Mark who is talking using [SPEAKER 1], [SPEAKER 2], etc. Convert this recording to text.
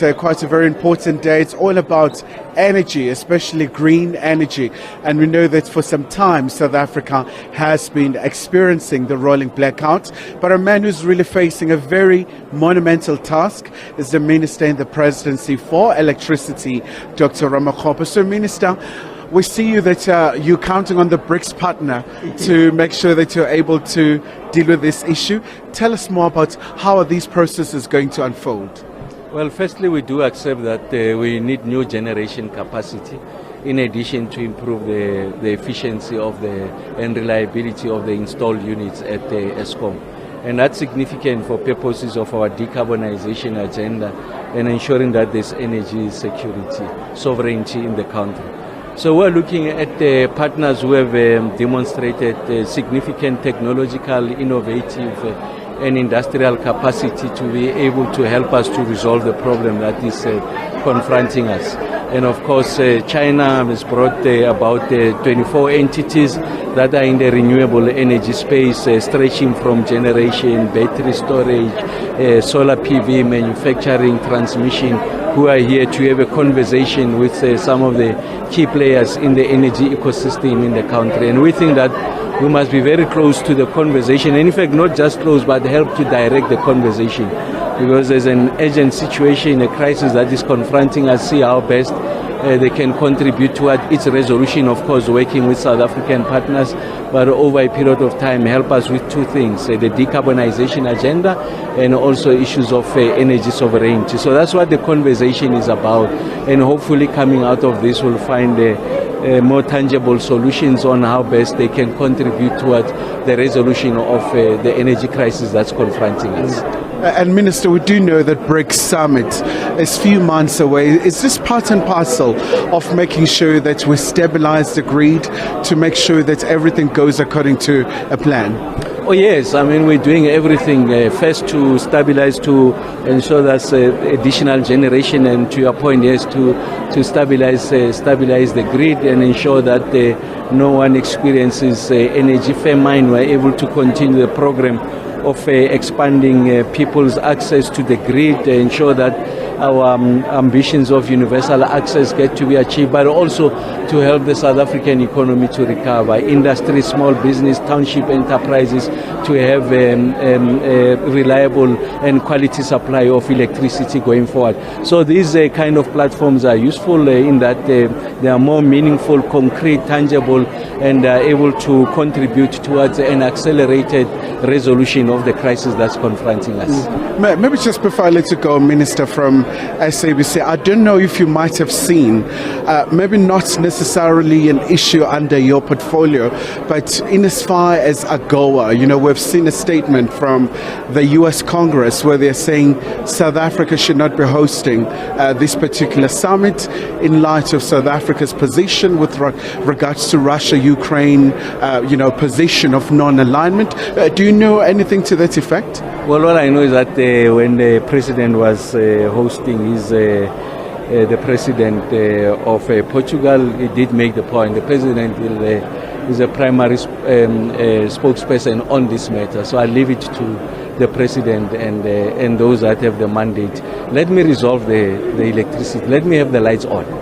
[SPEAKER 1] Quite a very important day. It's all about energy, especially green energy. And we know that for some time South Africa has been experiencing the rolling blackout. But a man who's really facing a very monumental task is the Minister in the Presidency for Electricity, Dr. Ramokgopa. So, Minister, we see you that you're counting on the BRICS partner to make sure that you're able to deal with this issue. Tell us more about how are these processes going to unfold?
[SPEAKER 2] Well, firstly, we do accept that we need new generation capacity in addition to improve the efficiency of and reliability of the installed units at the Eskom. And that's significant for purposes of our decarbonization agenda and ensuring that there's energy security, sovereignty in the country. So we're looking at partners who have demonstrated significant technological, innovative and industrial capacity to be able to help us to resolve the problem that is confronting us. And of course, China has brought about 24 entities that are in the renewable energy space, stretching from generation, battery storage, solar PV, manufacturing, transmission, who are here to have a conversation with some of the key players in the energy ecosystem in the country. And we think that we must be very close to the conversation, and in fact not just close but help to direct the conversation, because there's an urgent situation, a crisis that is confronting us. See how best they can contribute toward its resolution, of course working with South African partners, but over a period of time help us with two things, the decarbonization agenda and also issues of energy sovereignty. So that's what the conversation is about, and hopefully coming out of this we'll find more tangible solutions on how best they can contribute towards the resolution of the energy crisis that's confronting us.
[SPEAKER 1] And Minister, we do know that BRICS Summit is a few months away. Is this part and parcel of making sure that we stabilize the grid to make sure that everything goes according to a plan?
[SPEAKER 2] Oh yes, I mean we're doing everything first to stabilize, to ensure that's additional generation, and to your point, yes, to stabilize the grid and ensure that no one experiences energy famine. We're able to continue the program of expanding people's access to the grid, ensure that our ambitions of universal access get to be achieved, but also to help the South African economy to recover, industry, small business, township enterprises to have a reliable and quality supply of electricity going forward. So these kind of platforms are useful in that they are more meaningful, concrete, tangible, and are able to contribute towards an accelerated resolution of the crisis that's confronting us.
[SPEAKER 1] Maybe just before I let you go, Minister, from SABC, I don't know if you might have seen, maybe not necessarily an issue under your portfolio, but in as far as AGOA, we've seen a statement from the US Congress where they're saying South Africa should not be hosting this particular summit in light of South Africa's position with regards to Russia-Ukraine, position of non-alignment. Do you know anything to that effect?
[SPEAKER 2] Well, what I know is that when the president was hosting the president of Portugal, he did make the point. The president is a primary spokesperson on this matter. So I leave it to the president and those that have the mandate. Let me resolve the electricity. Let me have the lights on.